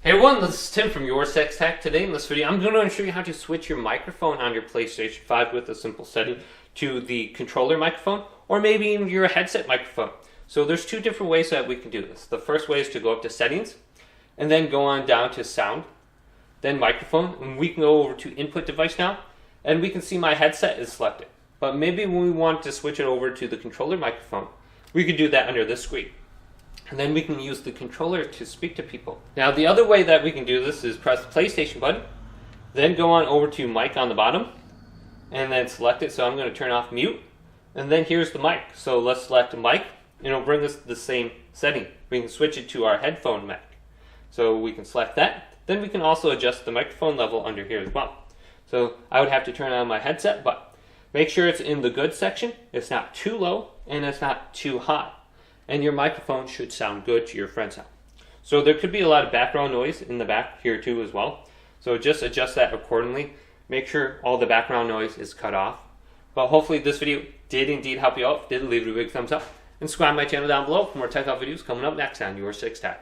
Hey everyone, this is Tim from YourSixTech. Today in this video, I'm going to show you how to switch your microphone on your PlayStation 5 with a simple setting to the controller microphone, or maybe even your headset microphone. So there's two different ways that we can do this. The first way is to go up to settings, and then go on down to sound, then microphone, and we can go over to input device now, and we can see my headset is selected. But maybe when we want to switch it over to the controller microphone, we could do that under this screen. And then we can use the controller to speak to people. Now the other way that we can do this is press the PlayStation button, then go on over to mic on the bottom, and then select it. So I'm going to turn off mute, and then here's the mic. So let's select the mic, and it'll bring us the same setting. We can switch it to our headphone mic. So we can select that. Then we can also adjust the microphone level under here as well. So I would have to turn on my headset, but make sure it's in the good section. It's not too low, and it's not too high. And your microphone should sound good to your friend's house. So there could be a lot of background noise in the back here too as well. So just adjust that accordingly. Make sure all the background noise is cut off. But hopefully this video did indeed help you out. If it did, leave it a big thumbs up. And subscribe to my channel down below for more tech videos coming up next on YourSixTech.